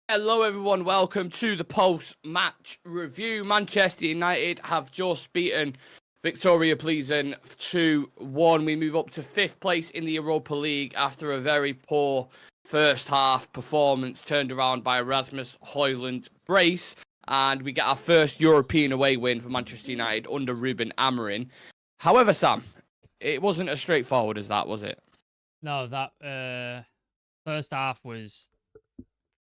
Hello everyone, welcome to the post-match review. Manchester United have just beaten Viktoria Plzen 2-1. We move up to 5th place in the Europa League after a very poor first half performance turned around by Rasmus Højlund brace. And we get our first European away win for Manchester United under Ruben Amorim. However, Sam, it wasn't as straightforward as that, was it? No, that first half was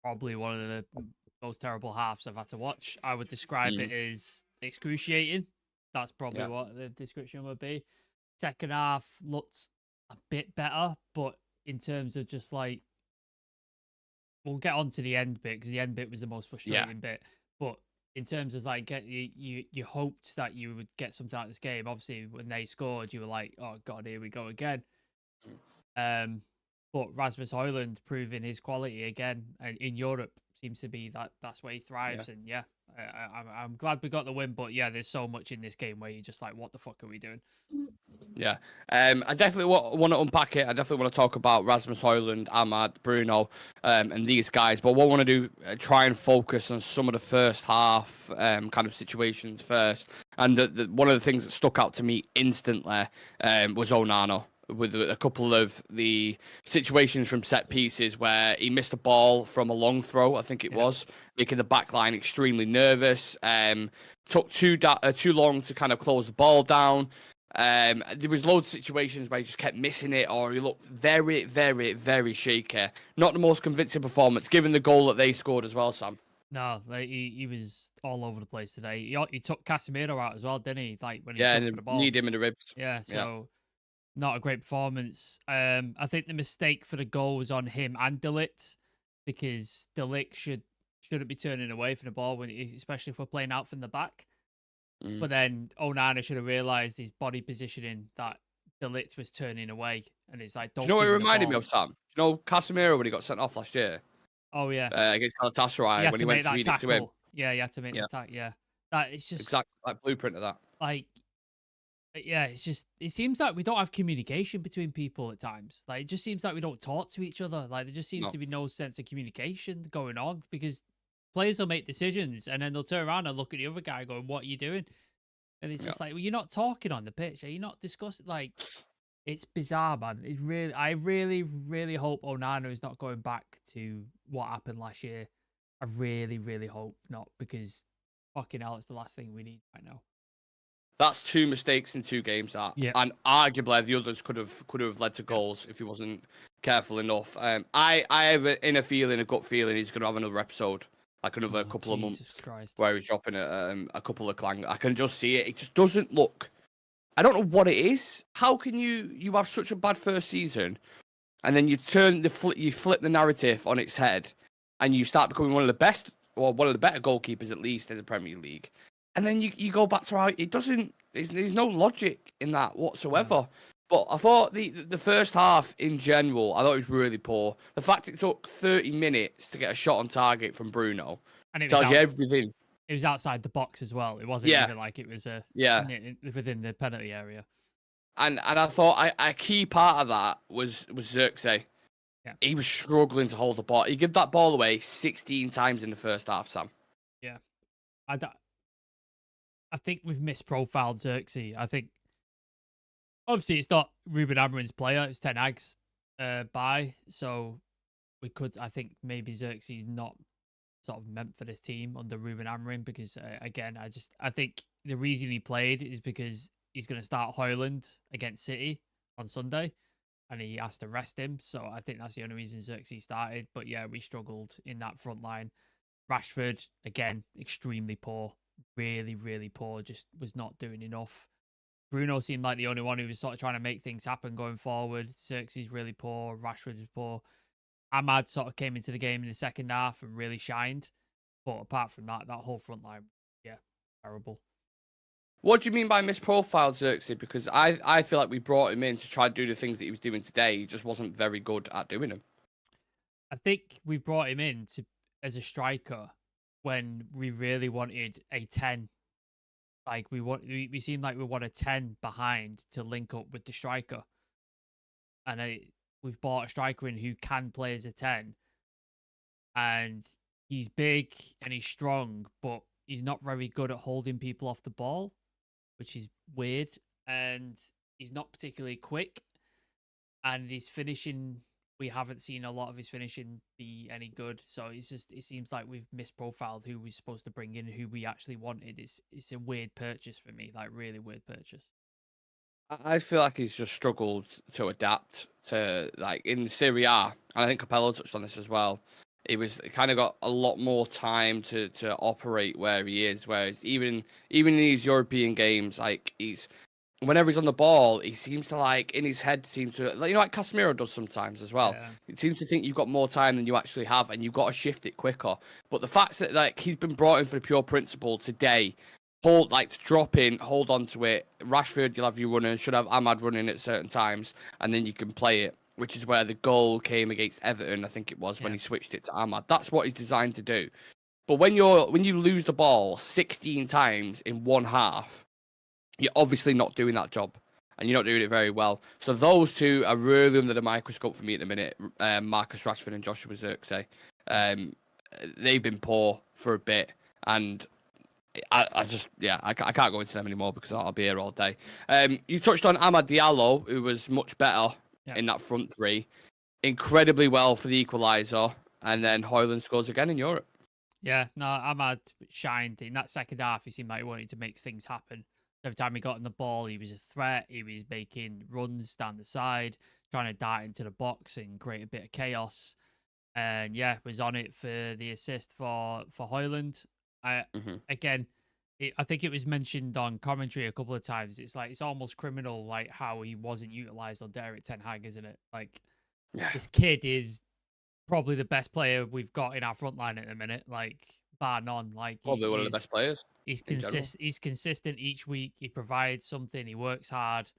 probably one of the most terrible halves I've had to watch. I would describe it as excruciating. That's probably what the description would be. Second half looked a bit better, but in terms of just like, we'll get on to the end bit because the end bit was the most frustrating bit. But in terms of like, you hoped that you would get something out of this game. Obviously, when they scored, you were like, "Oh God, here we go again." But Rasmus Højlund proving his quality again, and in Europe seems to be that's where he thrives. And I'm glad we got the win. But yeah, there's so much in this game where you're just like, what the fuck are we doing? Yeah, I definitely want to unpack it. I definitely want to talk about Rasmus Højlund, Ahmad, Bruno, and these guys. But what I want to do, try and focus on some of the first half kind of situations first. And one of the things that stuck out to me instantly was Onana, with a couple of the situations from set pieces where he missed a ball from a long throw, I think it was, making the back line extremely nervous. Took too long to kind of close the ball down. There was loads of situations where he just kept missing it, or he looked very, very, very shaky. Not the most convincing performance, given the goal that they scored as well, Sam. No, like, he was all over the place today. He took Casemiro out as well, didn't he? Like when he and for the ball. need him in the ribs. Yeah, so not a great performance. I think the mistake for the goal was on him and De Ligt, because De Ligt shouldn't be turning away from the ball, especially if we're playing out from the back. But then Onana should have realised his body positioning, that De Ligt was turning away, and it's like, don't. Do you know what it reminded me of, Sam? Do you know Casemiro when he got sent off last year? Oh yeah, against Galatasaray when he went to read it to him. Yeah, you had to make the tackle. Yeah, that it's just exact like blueprint of that. Like, yeah, it seems like we don't have communication between people at times. Like, it just seems like we don't talk to each other. Like, there just seems to be no sense of communication going on, because players will make decisions and then they'll turn around and look at the other guy going, "What are you doing?" And it's just like, well, you're not talking on the pitch. Are you not discussing? Like, it's bizarre, man. I really, really hope Onana is not going back to what happened last year. I really, really hope not, because fucking hell, it's the last thing we need right now. That's 2 mistakes in 2 games, and arguably the others could have led to goals if he wasn't careful enough. I have a gut feeling he's going to have another episode, like another couple of months, where he's dropping a couple of clang. I can just see it. It just doesn't look. I don't know what it is. How can you have such a bad first season, and then you flip the narrative on its head, and you start becoming one of the best, or one of the better goalkeepers at least in the Premier League. And then you go back to how it doesn't. There's no logic in that whatsoever. But I thought the first half in general, I thought it was really poor. The fact it took 30 minutes to get a shot on target from Bruno, and it tells you everything. It was outside the box as well. It wasn't even like it was within the penalty area. And I thought a key part of that was Xerxes. Yeah. He was struggling to hold the ball. He gave that ball away 16 times in the first half, Sam. Yeah. I think we've misprofiled Xerxes. I think, obviously, it's not Ruben Amorim's player. It's Ten Hag's buy. So I think maybe Xerxes is not sort of meant for this team under Ruben Amorim, because, again, I think the reason he played is because he's going to start Højlund against City on Sunday, and he has to rest him. So I think that's the only reason Xerxes started. But yeah, we struggled in that front line. Rashford, again, extremely poor. Really, really poor. Just was not doing enough. Bruno seemed like the only one who was sort of trying to make things happen going forward. Xerxes really poor. Rashford was poor. Ahmad sort of came into the game in the second half and really shined. But apart from that whole front line, terrible. What do you mean by misprofiled Xerxes? Because I feel like we brought him in to try to do the things that he was doing today. He just wasn't very good at doing them. I think we brought him in as a striker when we really wanted a 10. Like, we seemed like we want a 10 behind to link up with the striker. And we've bought a striker in who can play as a 10. And he's big and he's strong, but he's not very good at holding people off the ball, which is weird. And he's not particularly quick. And his finishing, we haven't seen a lot of his finishing be any good. So it seems like we've misprofiled who we're supposed to bring in, who we actually wanted. It's a weird purchase for me, like really weird purchase. I feel like he's just struggled to adapt to, like, in Serie A, and I think Capello touched on this as well. He kind of got a lot more time to operate where he is. Whereas even in these European games, like, whenever he's on the ball, he seems to, like, in his head, like Casemiro does sometimes as well. Yeah. It seems to think you've got more time than you actually have, and you've got to shift it quicker. But the fact that, like, he's been brought in for the pure principle today, to drop in, hold on to it. Rashford, you'll have you running, should have Ahmad running at certain times, and then you can play it, which is where the goal came against Everton, I think it was, when he switched it to Ahmad. That's what he's designed to do. But when you lose the ball 16 times in one half, you're obviously not doing that job, and you're not doing it very well. So those two are really under the microscope for me at the minute, Marcus Rashford and Joshua Zirkzee. They've been poor for a bit, and I can't go into them anymore because I'll be here all day. You touched on Amad Diallo, who was much better in that front three. Incredibly well for the equaliser, and then Højlund scores again in Europe. Yeah, no, Ahmad shined in that second half. He seemed like he wanted to make things happen. Every time he got on the ball, he was a threat. He was making runs down the side, trying to dart into the box and create a bit of chaos. And yeah, was on it for the assist for Højlund. Again, I think it was mentioned on commentary a couple of times. It's like, it's almost criminal, like how he wasn't utilized on Erik ten Hag, isn't it? Like, this kid is probably the best player we've got in our front line at the minute, like, bar none. Like, probably one of the best players. He's consistent each week. He provides something. He works hard.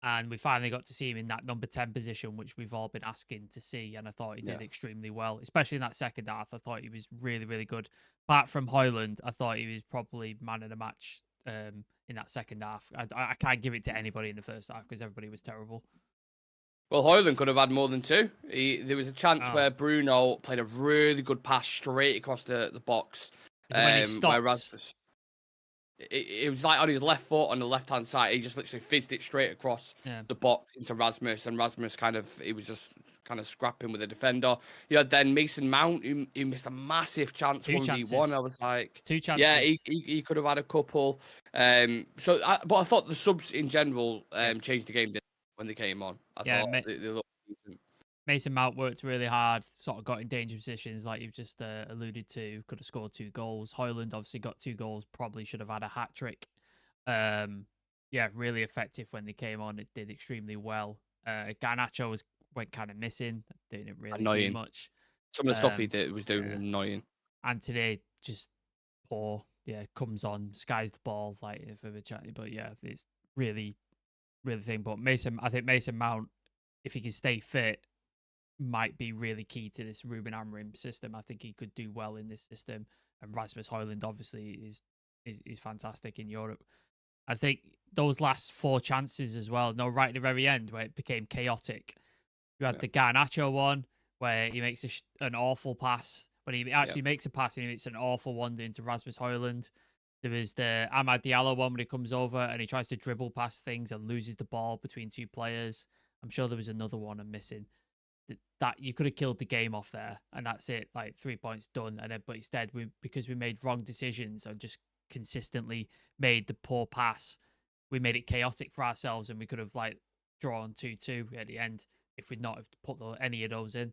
And we finally got to see him in that number 10 position, which we've all been asking to see. And I thought he did extremely well, especially in that second half. I thought he was really, really good. Apart from Højlund, I thought he was probably man of the match in that second half. I can't give it to anybody in the first half because everybody was terrible. Well, Højlund could have had more than two. There was a chance where Bruno played a really good pass straight across the box. When he stopped. It was like on his left foot on the left-hand side. He just literally fizzed it straight across the box into Rasmus, and Rasmus he was just kind of scrapping with the defender. You had then Mason Mount, who missed a massive chance, 1v1. I was like, 2 chances. Yeah, he could have had a couple. But I thought the subs in general changed the game when they came on. I thought they looked decent. Mason Mount worked really hard, sort of got in dangerous positions, like you've just alluded to. Could have scored 2 goals. Højlund obviously got 2 goals. Probably should have had a hat trick. Really effective when they came on. It did extremely well. Garnacho went kind of missing. Didn't really do much. Some of the stuff he was doing was annoying. And today, just poor. Yeah, comes on, skies the ball like for the chatty. But yeah, it's really, really thing. But I think Mason Mount, if he can stay fit, might be really key to this Ruben Amorim system. I think he could do well in this system. And Rasmus Højlund obviously is fantastic in Europe. I think those last 4 chances as well, right at the very end where it became chaotic. You had the Garnacho one where he makes an awful pass. When he actually makes a pass and he makes an awful one into Rasmus Højlund. There was the Amad Diallo one when he comes over and he tries to dribble past things and loses the ball between 2 players. I'm sure there was another one I'm missing. That you could have killed the game off there, and that's it. Like 3 points done, but instead, because we made wrong decisions and just consistently made the poor pass, we made it chaotic for ourselves, and we could have like drawn 2-2 at the end if we'd not have put any of those in.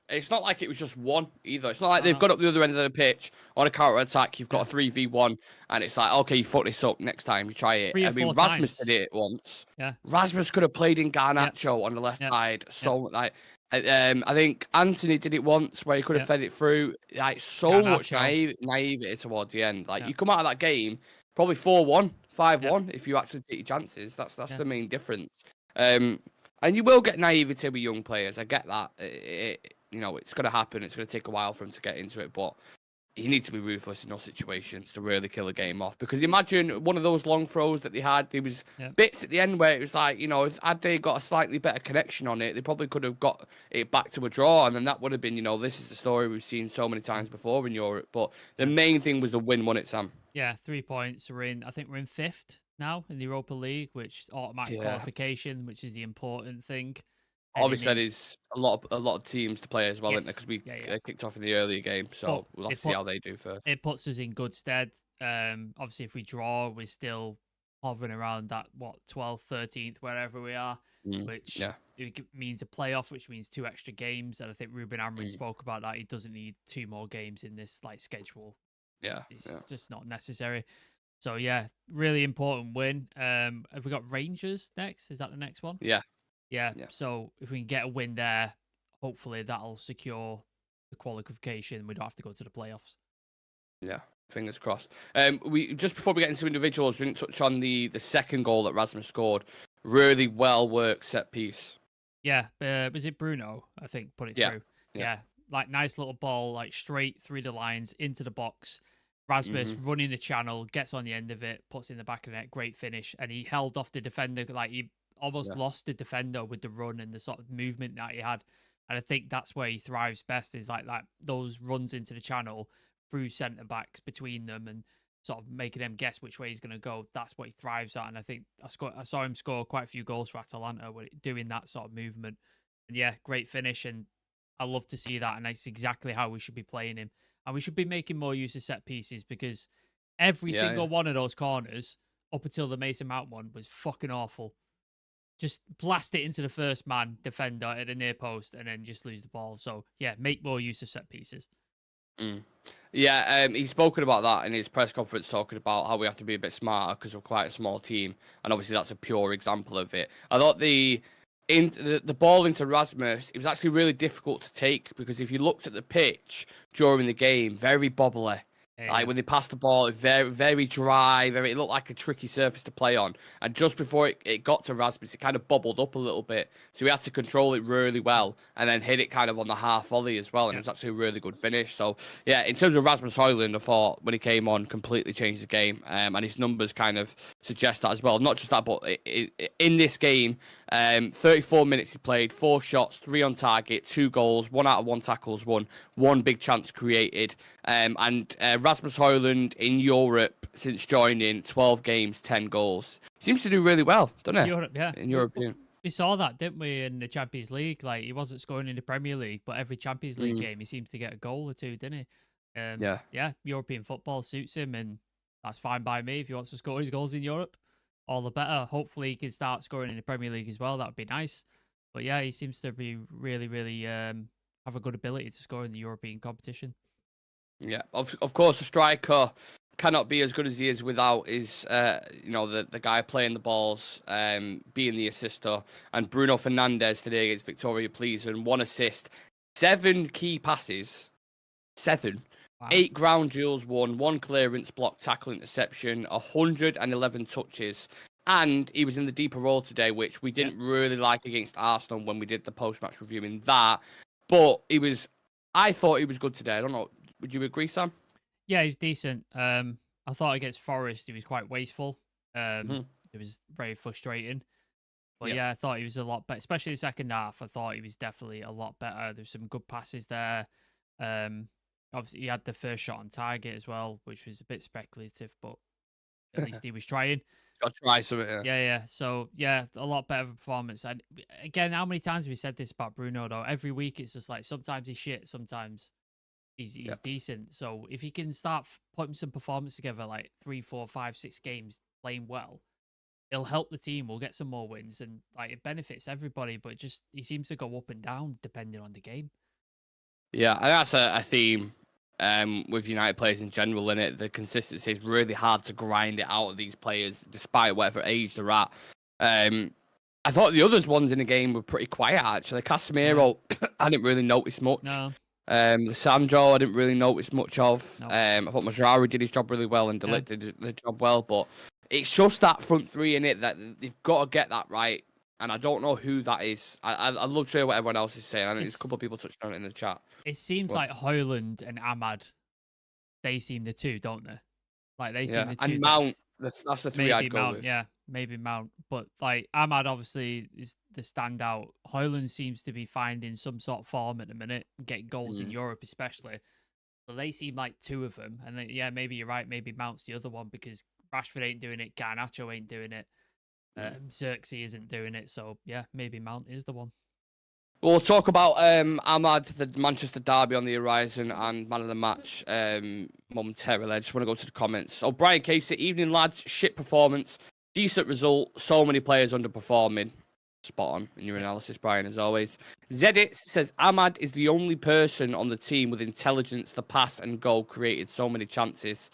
It's not like it was just one either. It's not like they've got up the other end of the pitch on a counter attack. You've got a 3v1, and it's like, okay, you fuck this up next time. You try it. Rasmus did it once. Yeah, Rasmus could have played in Garnacho on the left side. So I think Anthony did it once where he could have fed it through. Like much naivety towards the end. Like you come out of that game probably 4-1, 5-1 if you actually take your chances. That's the main difference. And you will get naivety with young players. I get that. It's going to happen. It's going to take a while for them to get into it. But you need to be ruthless in those situations to really kill a game off. Because imagine one of those long throws that they had. There was bits at the end where it was like, had they got a slightly better connection on it, they probably could have got it back to a draw, and then that would have been, this is the story we've seen so many times before in Europe. But the main thing was the win, wasn't it, Sam? Yeah, 3 points. I think we're in 5th now in the Europa League, which automatic qualification, which is the important thing. Obviously, that is a lot of teams to play as well, isn't there? Because we kicked off in the earlier game, so we'll have to see how they do first. It puts us in good stead. Obviously, if we draw, we're still hovering around that 12th, 13th, wherever we are, which it means a playoff, which means 2 extra games. And I think Ruben Amorim spoke about that. He doesn't need 2 more games in this schedule. It's just not necessary. So yeah, really important win. Have we got Rangers next? Is that the next one? Yeah. So if we can get a win there, hopefully that'll secure the qualification. We don't have to go to the playoffs. Yeah, fingers crossed. We just before we get into individuals, we didn't touch on the second goal that Rasmus scored. Really well worked set piece. Yeah, was it Bruno? I think put it through. Yeah, nice little ball, straight through the lines into the box. Rasmus running the channel, gets on the end of it, puts in the back of the net. Great finish, and he held off the defender. He almost lost the defender with the run and the sort of movement that he had. And I think that's where he thrives best, is like those runs into the channel through centre backs between them and sort of making them guess which way he's going to go. That's what he thrives at. And I think I saw him score quite a few goals for Atalanta doing that sort of movement. And yeah, great finish. And I love to see that. And that's exactly how we should be playing him. And we should be making more use of set pieces, because every single one of those corners up until the Mason Mount one was fucking awful. Just blast it into the first man defender at the near post and then just lose the ball. So yeah, make more use of set pieces. Yeah, he's spoken about that in his press conference, talking about how we have to be a bit smarter because we're quite a small team, and obviously that's a pure example of it. I thought the ball into Rasmus, it was actually really difficult to take, because if you looked at the pitch during the game, very bobbly. Like when they passed the ball, very, very dry. It looked like a tricky surface to play on. And just before it got to Rasmus, it kind of bobbled up a little bit. So we had to control it really well and then hit it kind of on the half volley as well. And it was actually a really good finish. So yeah, in terms of Rasmus Højlund, I thought when he came on, completely changed the game. And his numbers kind of suggest that as well. Not just that, but in this game, 34 minutes he played, 4 shots, 3 on target, 2 goals, 1 out of 1 tackles, 1 big chance created. And Rasmus Højlund in Europe since joining, 12 games, 10 goals. Seems to do really well, doesn't he? In European. We saw that, didn't we, in the Champions League? Like, he wasn't scoring in the Premier League, but every Champions League game he seems to get a goal or 2, didn't he? Yeah, European football suits him, and that's fine by me. If he wants to score his goals in Europe, all the better. Hopefully he can start scoring in the Premier League as well. That would be nice. But yeah, he seems to be really, really have a good ability to score in the European competition. Yeah, of course, a striker cannot be as good as he is without his, the guy playing the balls, being the assister. And Bruno Fernandes today against Viktoria Plzen, 1 assist, 7 key passes, 7. Wow. 8 ground duels won, 1 clearance, block, tackle, interception, 111 touches. And he was in the deeper role today, which we didn't really like against Arsenal when we did the post-match review in that. But I thought he was good today. I don't know. Would you agree, Sam? Yeah, he's decent. I thought against Forest he was quite wasteful. It was very frustrating. But yeah, I thought he was a lot better, especially the second half. I thought he was definitely a lot better. There's some good passes there. Obviously, he had the first shot on target as well, which was a bit speculative, but at least he was trying. Got to try something. Yeah. So, yeah, a lot better of a performance. And again, how many times have we said this about Bruno, though? Every week, it's just like sometimes he's shit, sometimes he's decent. So if he can start putting some performance together, like 3, 4, 5, 6 games playing well, it'll help the team. We'll get some more wins, and it benefits everybody. But just he seems to go up and down depending on the game. Yeah, and that's a theme with United players in general. In it, the consistency is really hard to grind it out of these players, despite whatever age they're at. I thought the others ones in the game were pretty quiet actually. Casemiro, I didn't really notice much. No. Sandro, I didn't really notice much of. No. I thought Mazraoui did his job really well and Delict did the job well, but it's just that front three in it that they've got to get that right. And I don't know who that is. I'd love to hear what everyone else is saying. I think there's a couple of people touched on it in the chat. It seems like Højlund and Ahmad they seem the two, don't they? Like they seem the two. And Mount, that's the three maybe I'd go Mount, with. yeah, maybe Mount. But like Ahmad obviously is the standout. Højlund seems to be finding some sort of form at the minute, getting goals in Europe especially. So they seem like two of them. And then, yeah, maybe you're right. Maybe Mount's the other one because Rashford ain't doing it, Garnacho ain't doing it, Xerxes isn't doing it. So yeah, maybe Mount is the one. We'll talk about Ahmad, the Manchester derby on the horizon, and man of the match momentarily. I just want to go to the comments. So Brian Casey, evening lads, shit performance, decent result, so many players underperforming. Spot on in your analysis, Brian, as always. Zedit says Ahmad is the only person on the team with intelligence. The pass and goal created so many chances.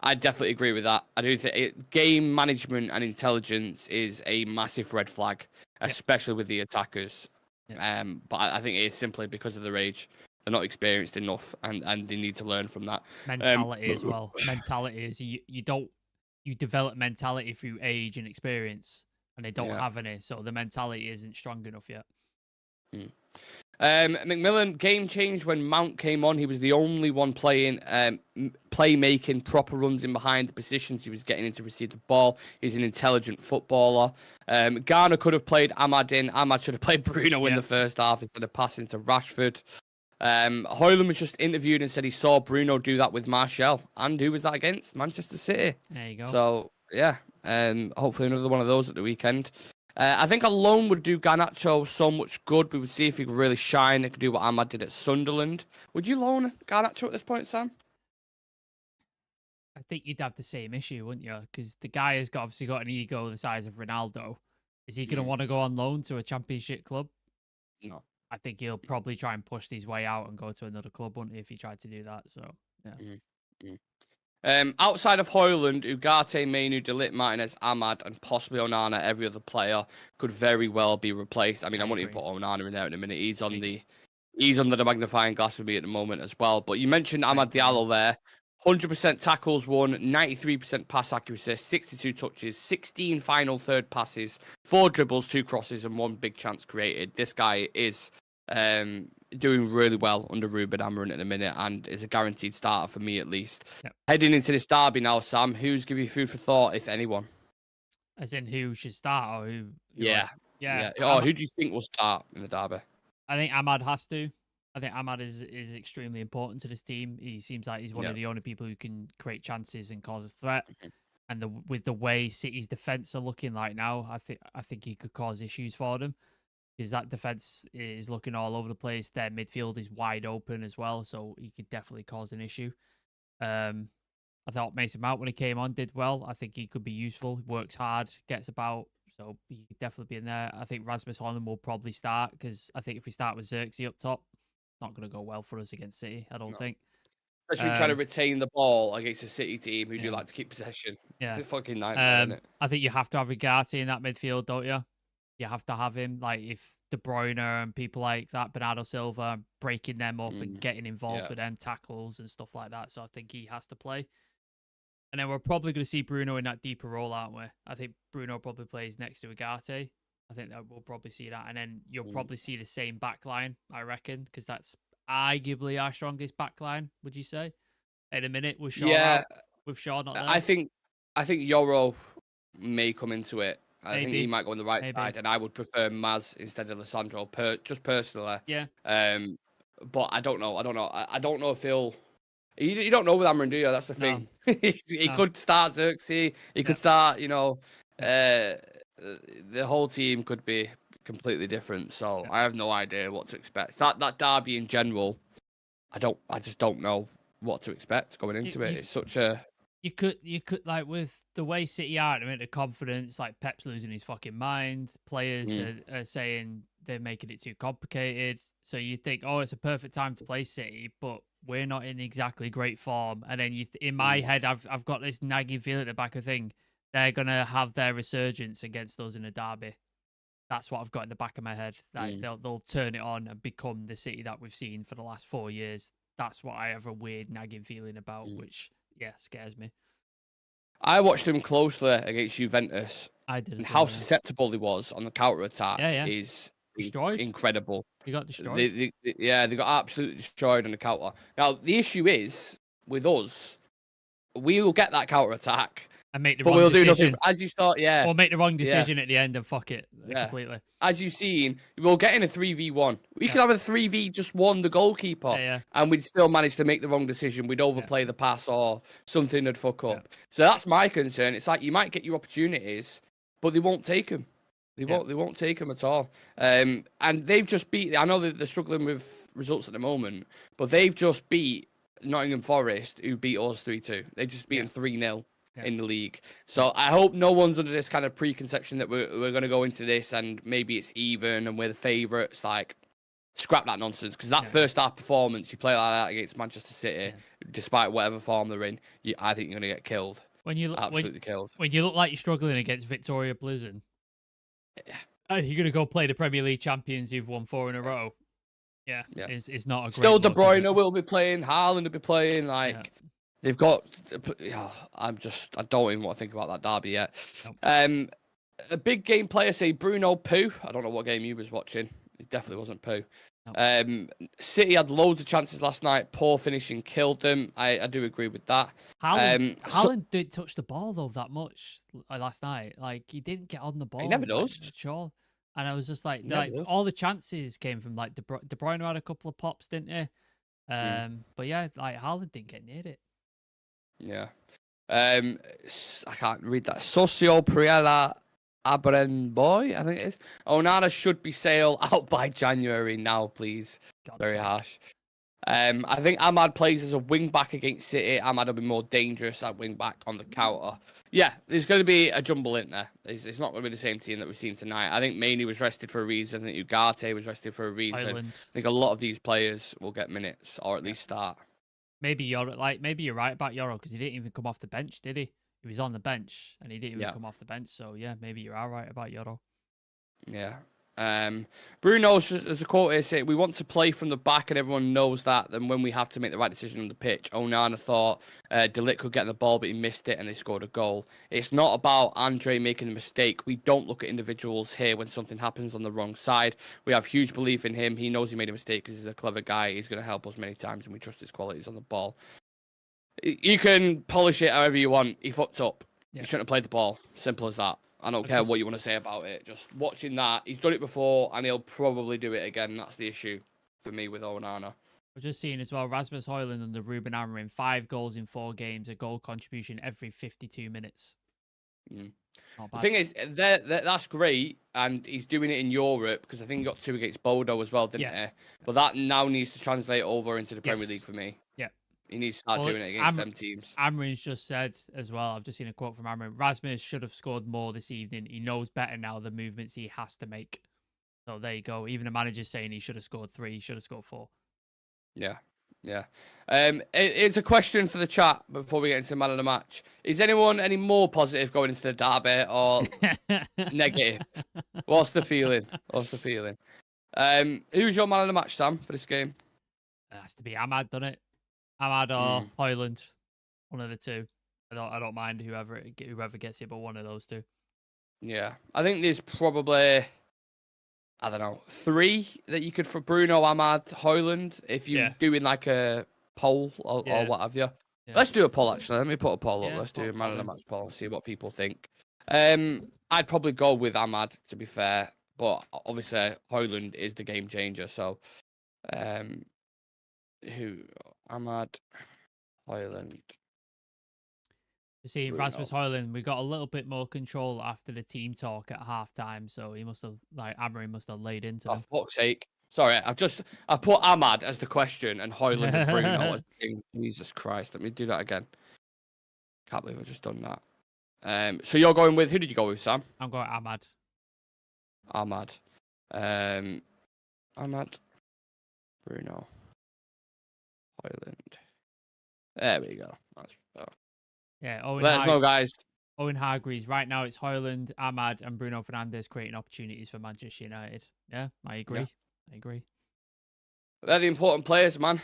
I definitely agree with that. I do think game management and intelligence is a massive red flag, especially with the attackers. But I think it is simply because of their age. They're not experienced enough, and they need to learn from that. Mentality as well. Mentality is you develop mentality through age and experience, and they don't have any, so the mentality isn't strong enough yet. McMillan, game changed when Mount came on. He was the only one playing, playmaking, proper runs in behind the positions he was getting in to receive the ball. He's an intelligent footballer. Garner could have played Ahmad in. Ahmad should have played Bruno in the first half instead of passing to Rashford. Højlund was just interviewed and said he saw Bruno do that with Martial. And who was that against? Manchester City. There you go. So, yeah, hopefully another one of those at the weekend. I think a loan would do Garnacho so much good. We would see if he could really shine. He could do what Ahmad did at Sunderland. Would you loan Garnacho at this point, Sam? I think you'd have the same issue, wouldn't you? Because the guy has obviously got an ego the size of Ronaldo. Is he going to want to go on loan to a championship club? No. I think he'll probably try and push his way out and go to another club, wouldn't he, if he tried to do that? So, yeah. Outside of Højlund, Ugarte, Mainu, De Ligt, Martinez, Ahmad, and possibly Onana, every other player could very well be replaced. I mean, I wouldn't even put Onana in there in a minute. He's under the magnifying glass with me at the moment as well. But you mentioned Amad Diallo there. 100% tackles won, 93% pass accuracy, 62 touches, 16 final third passes, 4 dribbles, 2 crosses, and 1 big chance created. This guy is doing really well under Ruben Amorim at the minute and is a guaranteed starter for me at least. Yep. Heading into this derby now, Sam, who's giving you food for thought, if anyone? As in who should start or who? Yeah. Who do you think will start in the derby? I think Ahmad has to. I think Ahmad is extremely important to this team. He seems like he's one of the only people who can create chances and cause a threat. And with the way City's defense are looking like now, I think he could cause issues for them. Because that defense is looking all over the place. Their midfield is wide open as well, so he could definitely cause an issue. I thought Mason Mount, when he came on, did well. I think he could be useful. Works hard, gets about, so he could definitely be in there. I think Rasmus Højlund will probably start, because I think if we start with Xerxes up top, it's not going to go well for us against City, I don't think. Especially trying to retain the ball against a City team who do like to keep possession. Yeah. It's a fucking nightmare, isn't it? I think you have to have Ugarte in that midfield, don't you? You have to have him. Like, if De Bruyne and people like that, Bernardo Silva, breaking them up and getting involved with them tackles and stuff like that. So I think he has to play. And then we're probably going to see Bruno in that deeper role, aren't we? I think Bruno probably plays next to Ugarte. I think that we'll probably see that. And then you'll probably see the same back line, I reckon, because that's arguably our strongest back line, would you say? In a minute, with Shaw with Shaw not there. I think Yoro may come into it. I think he might go on the right side, and I would prefer Maz instead of Alessandro, just personally. Yeah. But I don't know. I don't know if he'll. You don't know with Amorim, do you? That's the thing. He could start Xerxes. He could start. The whole team could be completely different. So I have no idea what to expect. That derby in general, I just don't know what to expect going into it. It's such a. You could like, with the way City are at the minute, the confidence, like Pep's losing his fucking mind. Players are saying they're making it too complicated. So you think, oh, it's a perfect time to play City, but we're not in exactly great form. And then in my head, I've got this nagging feeling at the back of thing. They're gonna have their resurgence against us in a derby. That's what I've got in the back of my head. Like they'll turn it on and become the City that we've seen for the last 4 years. That's what I have a weird nagging feeling about, which scares me. I watched him closely against Juventus. I did. And how susceptible he was on the counter attack is incredible. He got destroyed. They got absolutely destroyed on the counter. Now the issue is with us, we will get that counter attack and make the but wrong we'll decision. do nothing. As you start, yeah. Or make the wrong decision at the end and fuck it completely. As you've seen, we'll get in a 3v1. We could have a 3v just one, the goalkeeper, and we'd still manage to make the wrong decision. We'd overplay the pass or something would fuck up. So that's my concern. It's like you might get your opportunities, but they won't take them. They won't take them at all. And they've just beat. I know that they're struggling with results at the moment, but they've just beat Nottingham Forest, who beat us 3-2. They just beat them 3-0. In the league. So I hope no one's under this kind of preconception that we're going to go into this and maybe it's even and we're the favourites. Like, scrap that nonsense. Because that first half performance, you play like that against Manchester City, despite whatever form they're in, I think you're going to get killed. Absolutely killed. When you look like you're struggling against Viktoria Plzen, and you're going to go play the Premier League champions who've won 4 in a row. It's not a great Still, De Bruyne will be playing, Haaland will be playing, like... They've got. I don't even want to think about that derby yet. Nope. A big game player say Bruno Poo. I don't know what game you was watching. It definitely wasn't Poo. Nope. City had loads of chances last night. Poor finishing killed them. I do agree with that. Haaland didn't touch the ball though that much last night. Like he didn't get on the ball. He never does. Sure. And I was just like all the chances came from like De Bruyne had a couple of pops, didn't he? But yeah, like Haaland didn't get near it. Yeah. I can't read that. Socio Priela Abren Boy, I think it is. Onana should be sale out by January now, please. Very harsh. I think Ahmad plays as a wing back against City. Ahmad will be more dangerous at wing back on the counter. Yeah, there's going to be a jumble in there. It's not going to be the same team that we've seen tonight. I think Mainey was rested for a reason. I think Ugarte was rested for a reason. I think a lot of these players will get minutes or at least start. Maybe you're right about Yoro because he didn't even come off the bench, did he? He was on the bench and he didn't even come off the bench. So yeah, maybe you are right about Yoro. Yeah. Bruno, as a quote here, say we want to play from the back and everyone knows that. Then when we have to make the right decision on the pitch, Onana thought De Ligt could get the ball, but he missed it and they scored a goal. It's not about Andre making a mistake. We don't look at individuals here when something happens on the wrong side. We have huge belief in him. He knows he made a mistake because he's a clever guy. He's going to help us many times and we trust his qualities on the ball. You can polish it however you want. He fucked up. He shouldn't have played the ball. Simple as that. I don't care what you want to say about it. Just watching that, he's done it before, and he'll probably do it again. That's the issue for me with Onana. We're just seeing as well, Rasmus Højlund under Ruben Amorim, 5 goals in 4 games, a goal contribution every 52 minutes. The thing is, that's great, and he's doing it in Europe, because I think he got 2 against Bodo as well, didn't he? But that now needs to translate over into the Premier League for me. Yeah. He needs to start doing it against them teams. Amorim's just said as well, I've just seen a quote from Amorim, Rasmus should have scored more this evening. He knows better now the movements he has to make. So there you go. Even the manager's saying he should have scored 3, he should have scored 4. Yeah. It's a question for the chat before we get into the man of the match. Is anyone any more positive going into the derby or negative? What's the feeling? Who's your man of the match, Sam, for this game? It has to be Ahmad, doesn't it? Ahmad or Højlund, one of the two. I don't mind whoever gets it, but one of those two. Yeah, I think there's probably 3 that you could for Bruno, Ahmad, Højlund. If you're doing like a poll or what have you. Yeah. Let's do a poll actually. Let me put a poll up. Let's do a man of the match poll and see what people think. I'd probably go with Ahmad to be fair, but obviously Højlund is the game changer. So, Ahmad, Højlund. You see, Rasmus Højlund, we got a little bit more control after the team talk at halftime, so he must have, Amorim must have laid into him. For fuck's sake. Sorry, I've put Ahmad as the question and Højlund and Bruno as the thing. Jesus Christ, let me do that again. Can't believe I've just done that. So you're going with, who did you go with, Sam? I'm going Ahmad. Ahmad, Bruno, Højlund. There we go. That's better. Yeah, let us know, guys. Owen Hargreaves. Right now, it's Højlund, Ahmad, and Bruno Fernandes creating opportunities for Manchester United. Yeah, I agree. They're the important players, man.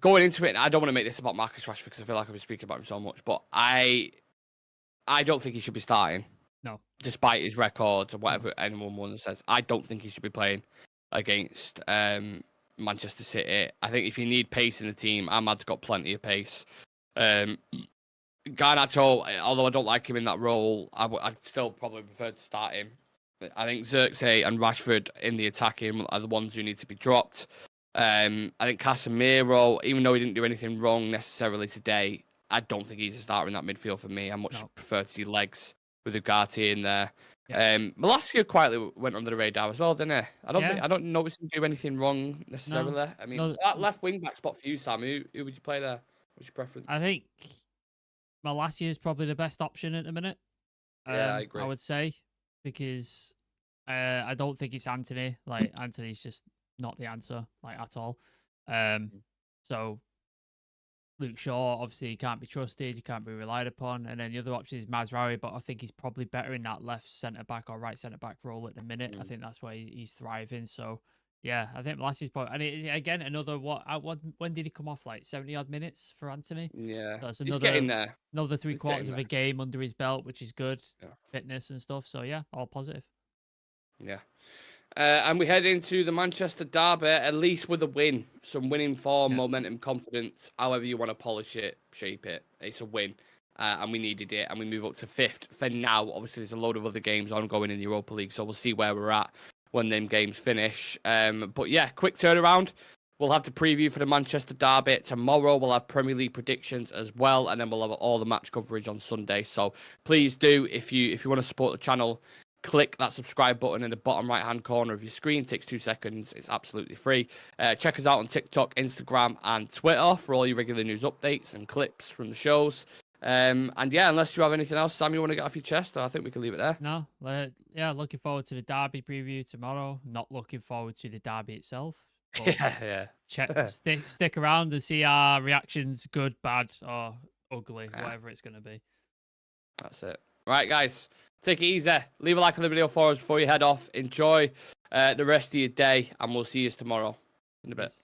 Going into it, I don't want to make this about Marcus Rashford because I feel like I've been speaking about him so much, but I don't think he should be starting. No. Despite his records or whatever anyone says, I don't think he should be playing against Manchester City. I think if you need pace in the team, Ahmad's got plenty of pace. Garnacho, although I don't like him in that role, I'd still probably prefer to start him. I think Xerxes and Rashford in the attacking are the ones who need to be dropped. I think Casemiro, even though he didn't do anything wrong necessarily today, I don't think he's a starter in that midfield for me. I much prefer to see legs with Ugarte in there. Yeah. Malacia quietly went under the radar as well, didn't he? I don't notice him do anything wrong necessarily. No, I mean, that left wing back spot for you, Sam. Who would you play there? What's your preference? I think Malacia is probably the best option at the minute. Yeah, I agree. I would say, because I don't think it's Anthony. Like, Anthony's just not the answer, like, at all. So Luke Shaw, obviously, he can't be trusted, he can't be relied upon. And then the other option is Mazraoui, but I think he's probably better in that left centre-back or right centre-back role at the minute. I think that's where he's thriving. So, yeah, I think Malacia's probably... And it, again, another... When did he come off? Like, 70-odd minutes for Anthony? Yeah, so he's getting there. Another 3/4 of a game under his belt, which is good. Yeah. Fitness and stuff. So, yeah, all positive. Yeah. And we head into the Manchester derby, at least with a win. Some winning form, momentum, confidence, however you want to polish it, shape it. It's a win. And we needed it. And we move up to 5th for now. Obviously, there's a load of other games ongoing in the Europa League, so we'll see where we're at when them games finish. But yeah, quick turnaround. We'll have the preview for the Manchester derby tomorrow. We'll have Premier League predictions as well. And then we'll have all the match coverage on Sunday. So please do, if you want to support the channel, click that subscribe button in the bottom right-hand corner of your screen. It takes 2 seconds. It's absolutely free. Check us out on TikTok, Instagram, and Twitter for all your regular news updates and clips from the shows. And yeah, unless you have anything else, Sam, you want to get off your chest, I think we can leave it there. No, yeah, looking forward to the derby preview tomorrow. Not looking forward to the derby itself. Yeah. Stick around and see our reactions, good, bad, or ugly, whatever it's going to be. That's it. Right, guys. Take it easy. Leave a like on the video for us before you head off. Enjoy the rest of your day, and we'll see you tomorrow in a bit.